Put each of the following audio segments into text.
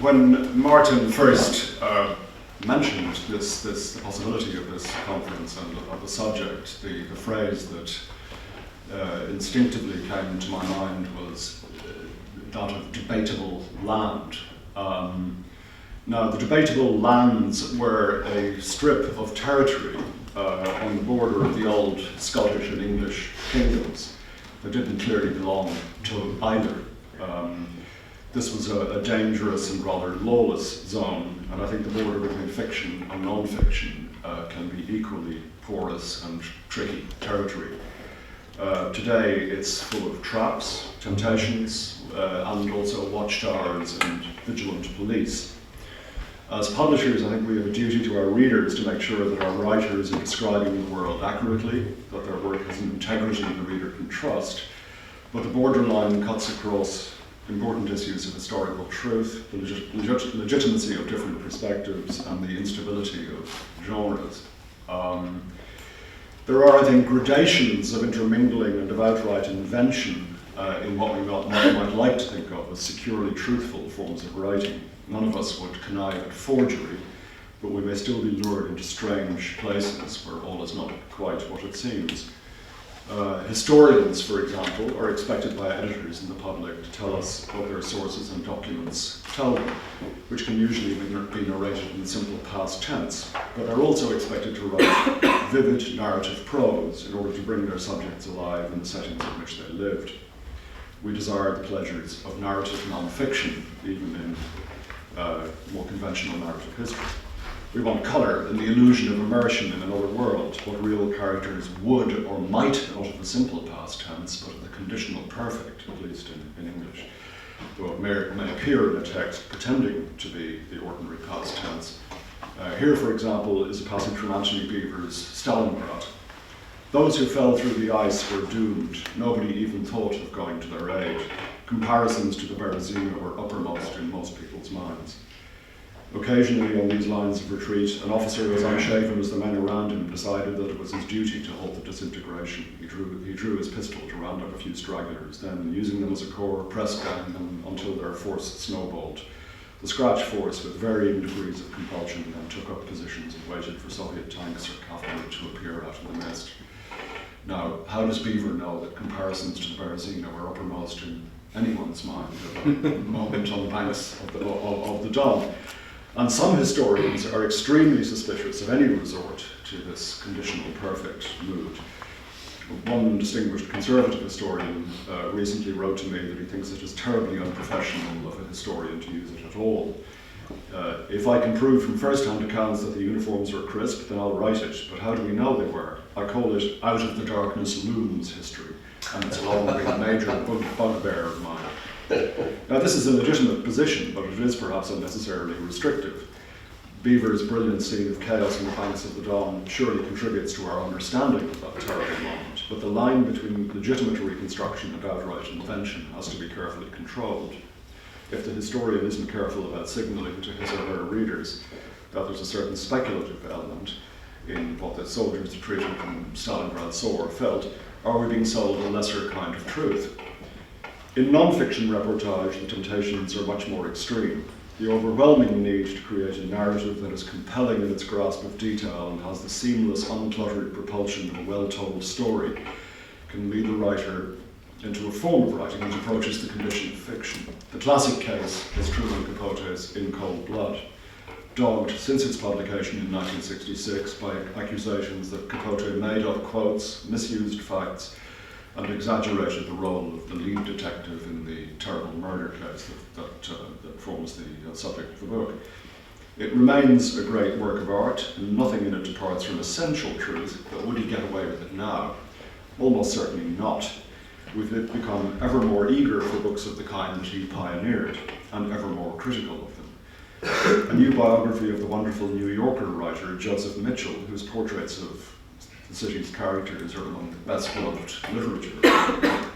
when Martin first mentioned the possibility of this conference and of the subject, the phrase that instinctively came to my mind was that of debatable land. Now, the debatable lands were a strip of territory on the border of the old Scottish and English kingdoms that didn't clearly belong to either. This was a dangerous and rather lawless zone, and I think the border between fiction and non-fiction can be equally porous and tricky territory. Today it's full of traps, temptations, and also watchtowers and vigilant police. As publishers, I think we have a duty to our readers to make sure that our writers are describing the world accurately, that their work has an integrity the reader can trust, but the borderline cuts across important issues of historical truth, the legitimacy of different perspectives, and the instability of genres. There are, I think, gradations of intermingling and of outright invention in what we might like to think of as securely truthful forms of writing. None of us would connive at forgery, but we may still be lured into strange places where all is not quite what it seems. Historians, for example, are expected by editors and the public to tell us what their sources and documents tell them, which can usually be narrated in simple past tense, but are also expected to write vivid narrative prose in order to bring their subjects alive in the settings in which they lived. We desire the pleasures of narrative non-fiction, even in more conventional narrative history. We want colour and the illusion of immersion in another world, what real characters would or might, not of the simple past tense, but of the conditional perfect, at least in English, though it may appear in a text pretending to be the ordinary past tense. Here, for example, is a passage from Anthony Beevor's Stalingrad. Those who fell through the ice were doomed. Nobody even thought of going to their aid. Comparisons to the Berezina were uppermost in most people's minds. Occasionally, on these lines of retreat, an officer as unshaven as the men around him decided that it was his duty to halt the disintegration. He drew his pistol to round up a few stragglers, then, using them as a core, press ganged them until their force snowballed. The scratch force, with varying degrees of compulsion, then took up positions and waited for Soviet tanks or cavalry to appear out of the mist. Now, how does Beevor know that comparisons to the Berezina were uppermost in anyone's mind at a moment on the banks of the Don? And some historians are extremely suspicious of any resort to this conditional perfect mood. One distinguished conservative historian recently wrote to me that he thinks it is terribly unprofessional of a historian to use it at all. If I can prove from first-hand accounts that the uniforms were crisp, then I'll write it, but how do we know they were? I call it out of the darkness looms history, and it's long been a major bugbear of mine. Now, this is a legitimate position, but it is perhaps unnecessarily restrictive. Beevor's brilliant scene of chaos on the banks of the Don surely contributes to our understanding of that terrible moment, but the line between legitimate reconstruction and outright invention has to be carefully controlled. If the historian isn't careful about signalling to his or her readers that there's a certain speculative element in what the soldiers retreating from Stalingrad saw or felt, are we being sold a lesser kind of truth? In non-fiction reportage, the temptations are much more extreme. The overwhelming need to create a narrative that is compelling in its grasp of detail and has the seamless, uncluttered propulsion of a well-told story can lead the writer into a form of writing which approaches the condition of fiction. The classic case is Truman Capote's In Cold Blood, dogged since its publication in 1966 by accusations that Capote made up quotes, misused facts, and exaggerated the role of the lead detective in the terrible murder case that forms the subject of the book. It remains a great work of art, and nothing in it departs from essential truth, but would he get away with it now? Almost certainly not. We've become ever more eager for books of the kind that he pioneered, and ever more critical of them. A new biography of the wonderful New Yorker writer Joseph Mitchell, whose portraits of the city's characters are among the best loved literature,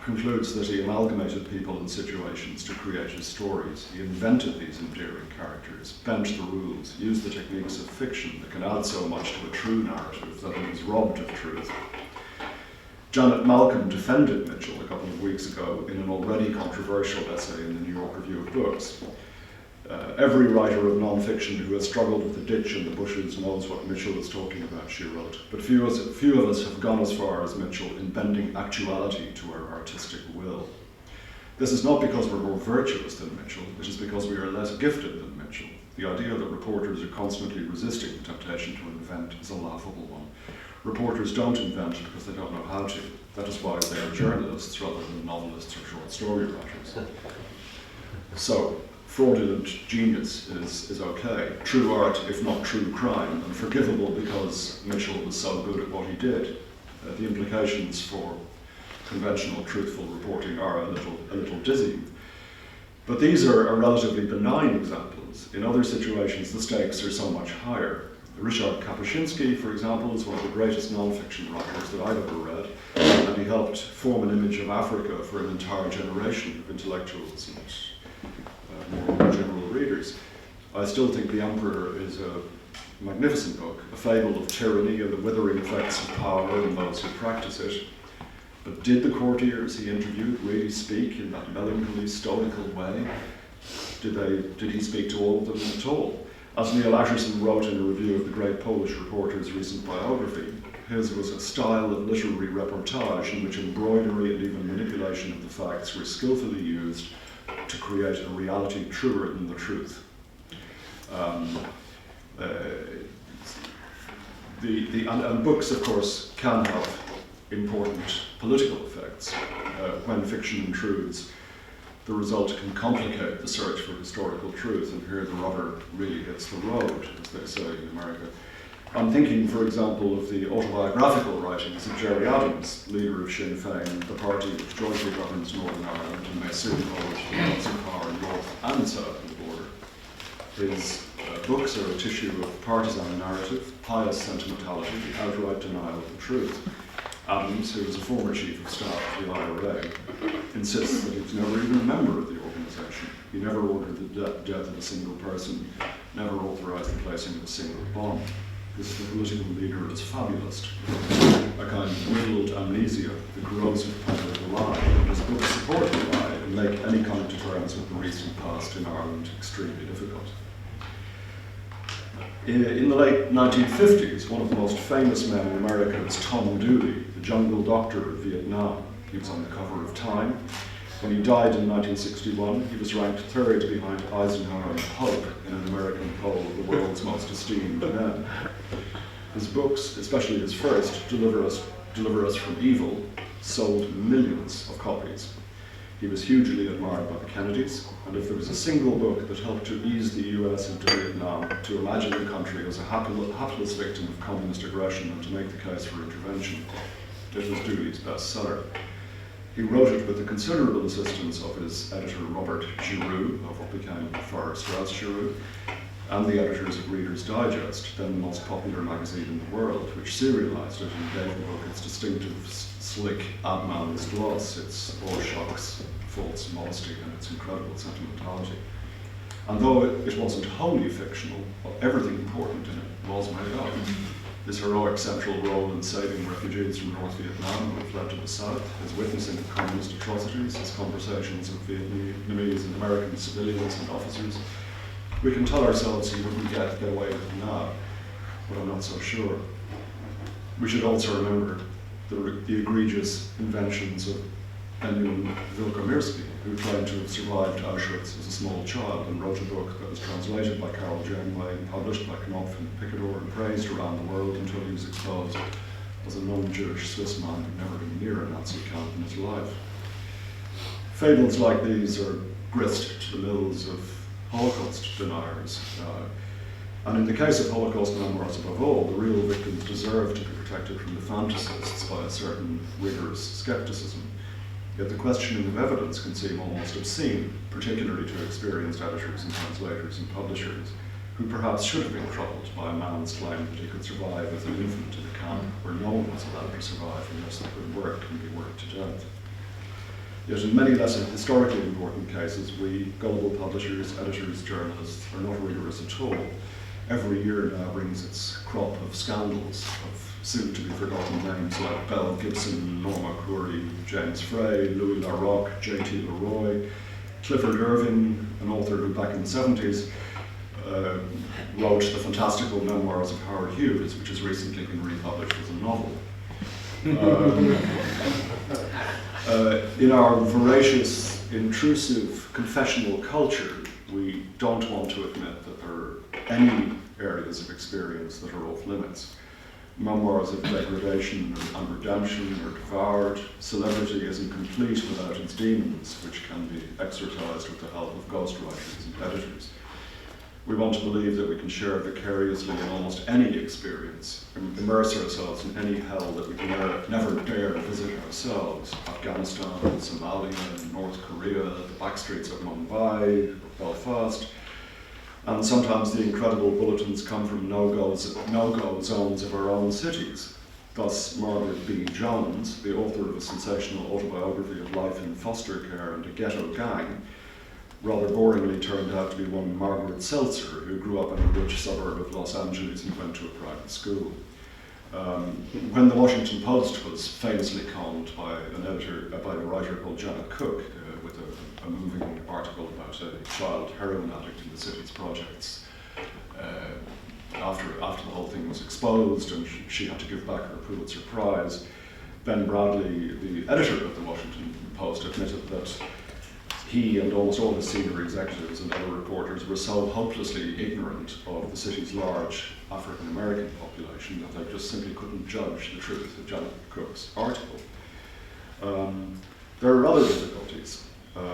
concludes that he amalgamated people and situations to create his stories. He invented these endearing characters, bent the rules, used the techniques of fiction that can add so much to a true narrative that it is robbed of truth. Janet Malcolm defended Mitchell a couple of weeks ago in an already controversial essay in the New York Review of Books. Every writer of non-fiction who has struggled with the ditch and the bushes knows what Mitchell is talking about, she wrote. But few of us have gone as far as Mitchell in bending actuality to our artistic will. This is not because we're more virtuous than Mitchell, it is because we are less gifted than Mitchell. The idea that reporters are constantly resisting the temptation to invent is a laughable one. Reporters don't invent because they don't know how to. That is why they are journalists rather than novelists or short story writers. So, fraudulent genius is okay. True art, if not true crime, and forgivable because Mitchell was so good at what he did. The implications for conventional truthful reporting are a little dizzying. But these are relatively benign examples. In other situations, the stakes are so much higher. Ryszard Kapuscinski, for example, is one of the greatest non-fiction writers that I've ever read, and he helped form an image of Africa for an entire generation of intellectuals and more general readers. I still think The Emperor is a magnificent book, a fable of tyranny and the withering effects of power and those who practice it. But did the courtiers he interviewed really speak in that melancholy, stoical way? Did he speak to all of them at all? As Neil Asherson wrote in a review of the great Polish reporter's recent biography, his was a style of literary reportage in which embroidery and even manipulation of the facts were skillfully used to create a reality truer than the truth. And books, of course, can have important political effects. When fiction intrudes, the result can complicate the search for historical truth, and here the rubber really hits the road, as they say in America. I'm thinking, for example, of the autobiographical writings of Gerry Adams, leader of Sinn Féin, the party which jointly governs Northern Ireland and may soon hold lots of power north and south of the border. His books are a tissue of partisan narrative, pious sentimentality, outright denial of the truth. Adams, who was a former chief of staff of the IRA, insists that he was never even a member of the organisation. He never ordered the death of a single person, never authorised the placing of a single bomb. This political leader is fabulist, a kind of riddled amnesia, the corrosive power of the lie, and his books support the lie and make any coming to terms with the recent past in Ireland extremely difficult. In the late 1950s, one of the most famous men in America was Tom Dooley, the jungle doctor of Vietnam. He was on the cover of Time. When he died in 1961, he was ranked third behind Eisenhower and Pope in an American poll of the world's most esteemed men. His books, especially his first, Deliver Us from Evil, sold millions of copies. He was hugely admired by the Kennedys, and if there was a single book that helped to ease the US into Vietnam, to imagine the country as a hapless victim of communist aggression and to make the case for intervention, it was Dooley's bestseller. He wrote it with the considerable assistance of his editor Robert Giroux, of what became Forrest Strauss Giroux, and the editors of Reader's Digest, then the most popular magazine in the world, which serialized it and gave the book its distinctive slick ad-man's gloss, its Rorschach's false modesty and its incredible sentimentality. And though it wasn't wholly fictional, everything important in it was made up. His heroic central role in saving refugees from North Vietnam who had fled to the south, his witnessing of communist atrocities, his conversations with Vietnamese and American civilians and officers. We can tell ourselves he wouldn't get away with it now, but I'm not so sure. We should also remember the egregious inventions of Benjamin Wilkomirski, who claimed to have survived Auschwitz as a small child and wrote a book that was translated by Carol Janeway and published by Knopf and Picador and praised around the world until he was exposed as a non-Jewish Swiss man who'd never been near a Nazi camp in his life. Fables like these are grist to the mills of Holocaust deniers. And in the case of Holocaust memoirs above all, the real victims deserve to be protected from the fantasists by a certain rigorous skepticism. Yet the questioning of evidence can seem almost obscene, particularly to experienced editors and translators and publishers, who perhaps should have been troubled by a man's claim that he could survive as an infant in a camp where no one was allowed to survive unless they could work and be worked to death. Yet in many less historically important cases, we, gullible publishers, editors, journalists, are not rigorous at all. Every year now brings its crop of scandals, of soon-to-be-forgotten names like Belle Gibson, Norma Curry, James Frey, Louis Larocque, J.T. Leroy, Clifford Irving, an author who back in the 70s wrote the fantastical Memoirs of Howard Hughes, which has recently been republished as a novel. In our voracious, intrusive, confessional culture, we don't want to admit that there are any areas of experience that are off limits. Memoirs of degradation and redemption are devoured. Celebrity isn't complete without its demons, which can be exorcised with the help of ghostwriters and editors. We want to believe that we can share vicariously in almost any experience, immerse ourselves in any hell that we can never dare visit ourselves. Afghanistan, Somalia, North Korea, the backstreets of Mumbai, Belfast. And sometimes the incredible bulletins come from no-go zones of our own cities. Thus, Margaret B. Jones, the author of a sensational autobiography of life in foster care and a ghetto gang, rather boringly turned out to be one Margaret Seltzer, who grew up in a rich suburb of Los Angeles and went to a private school. When the Washington Post was famously conned by a writer called Janet Cook, with a moving article about a child heroin addict in the city's projects, after the whole thing was exposed and she had to give back her Pulitzer Prize, Ben Bradley, the editor of the Washington Post, admitted that he and almost all his senior executives and other reporters were so hopelessly ignorant of the city's large African-American population that they just simply couldn't judge the truth of Janet Cook's article. There are other difficulties.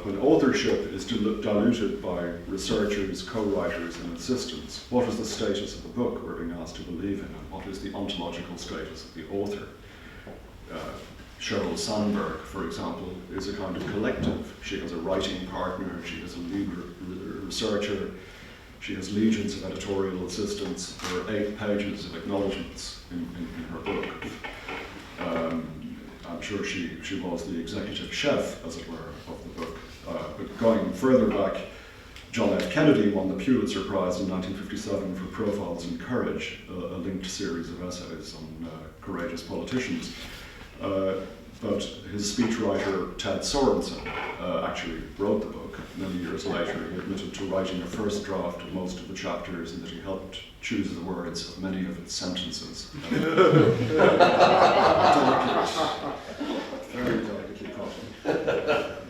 When authorship is diluted by researchers, co-writers, and assistants, what is the status of the book we're being asked to believe in, and what is the ontological status of the author? Sheryl Sandberg, for example, is a kind of collective. She has a writing partner, she has a lead researcher, she has legions of editorial assistants. There are 8 pages of acknowledgements in her book. I'm sure she was the executive chef, as it were, of the book. But going further back, John F. Kennedy won the Pulitzer Prize in 1957 for Profiles in Courage, a linked series of essays on courageous politicians. But his speechwriter, Ted Sorensen, actually wrote the book. Many years later, he admitted to writing a first draft of most of the chapters and that he helped choose the words of many of its sentences. Very delicately put.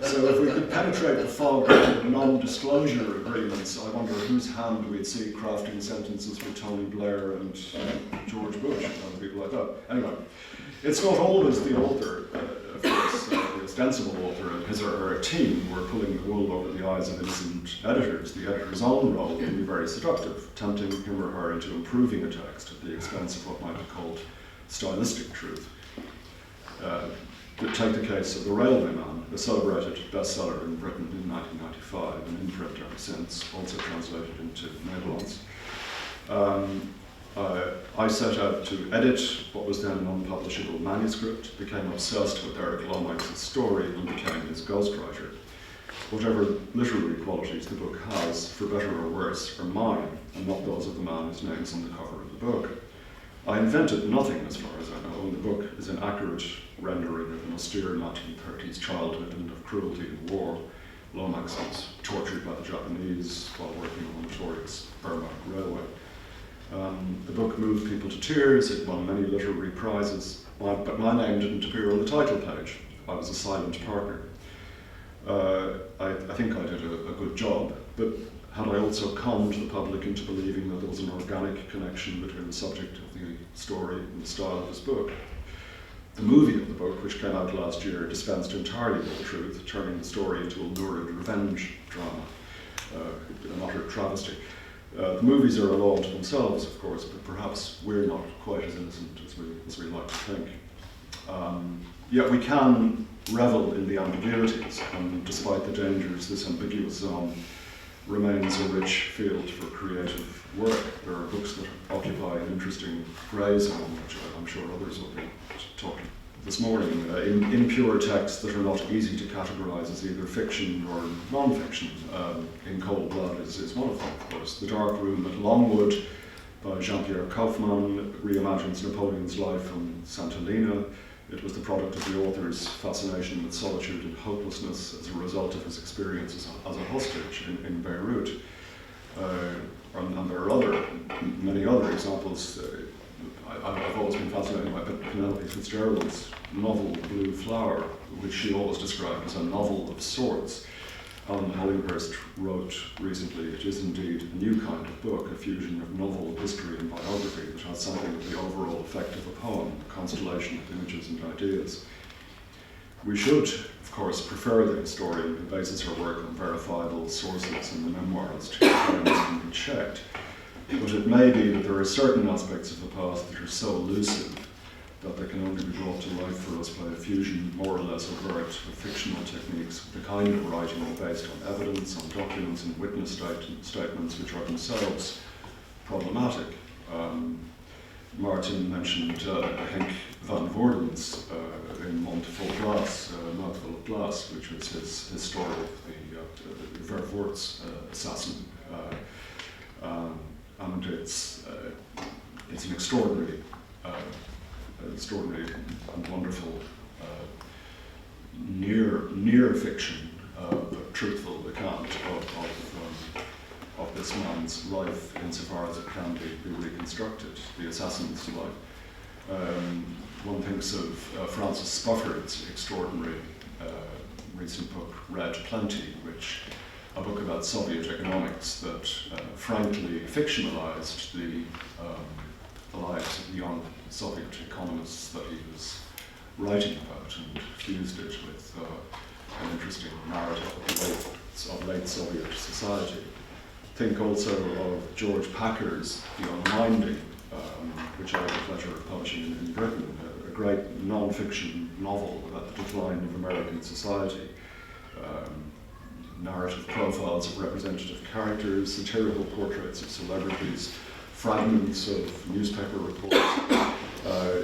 So if we could penetrate the fog of non-disclosure agreements, I wonder whose hand we'd see crafting sentences for Tony Blair and George Bush and people like that. Anyway. It's not always the author, of course, the ostensible author and his or her team who are pulling the wool over the eyes of innocent editors. The editor's own role can be very seductive, tempting him or her into improving a text at the expense of what might be called stylistic truth. Take the case of The Railwaymen, a celebrated bestseller in Britain in 1995 and in print ever since, also translated into Netherlands. I set out to edit what was then an unpublishable manuscript, became obsessed with Eric Lomax's story, and became his ghostwriter. Whatever literary qualities the book has, for better or worse, are mine, and not those of the man whose name's on the cover of the book. I invented nothing as far as I know, and the book is an accurate rendering of an austere 1930s childhood and of cruelty and war. Lomax was tortured by the Japanese while working on the notorious Burma Railway. The book moved people to tears, it won many literary prizes, but my name didn't appear on the title page. I was a silent partner. I think I did a good job, but had I also conned the public into believing that there was an organic connection between the subject of the story and the style of his book? The movie of the book, which came out last year, dispensed entirely with the truth, turning the story into a lurid revenge drama, an utter travesty. The movies are a law unto themselves, of course, but perhaps we're not quite as innocent as we like to think. Yet we can revel in the ambiguities, and despite the dangers, this ambiguous zone remains a rich field for creative work. There are books that occupy an interesting grey zone, which I'm sure others will be talking this morning, impure texts that are not easy to categorize as either fiction or non-fiction. In Cold Blood is one of them, of course. The Dark Room at Longwood by Jean-Pierre Kaufmann reimagines Napoleon's life from St. Helena. It was the product of the author's fascination with solitude and hopelessness as a result of his experiences as a hostage in Beirut. And there are many other examples. I've always been fascinated by Penelope Fitzgerald's novel Blue Flower, which she always described as a novel of sorts. Alan Hollinghurst wrote recently, it is indeed a new kind of book, a fusion of novel, history and biography that has something of the overall effect of a poem, a constellation of images and ideas. We should, of course, prefer the historian who bases her work on verifiable sources and the memoirs to claims can be checked. But it may be that there are certain aspects of the past that are so elusive that they can only be brought to life for us by a fusion, more or less overt, of fictional techniques, the kind of writing based on evidence, on documents and witness statements which are themselves problematic. Martin mentioned Henk van Voorden's in Mond vol Glas, Mouthful of Glass, which was his story of the Vervoort's assassin. And it's an extraordinary and wonderful near fiction, but truthful account of this man's life insofar as it can be reconstructed, the assassin's life. One thinks of Francis Spofford's extraordinary recent book, Red Plenty, a book about Soviet economics that frankly fictionalized the lives of young Soviet economists that he was writing about and fused it with an interesting narrative of late Soviet society. Think also of George Packer's The Unwinding, which I had the pleasure of publishing in Britain, a great non-fiction novel about the decline of American society. Narrative profiles of representative characters, satirical portraits of celebrities, fragments of newspaper reports.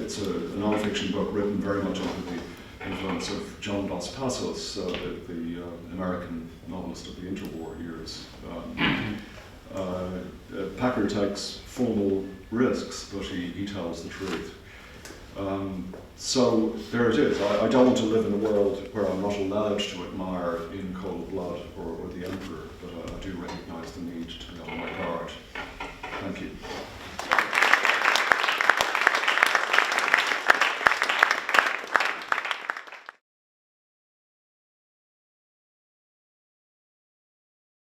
It's a non-fiction book written very much under the influence of John Dos Passos, the American novelist of the interwar years. Packer takes formal risks, but he tells the truth. So there it is. I don't want to live in a world where I'm not allowed to admire In Cold Blood or The Emperor, but I do recognize the need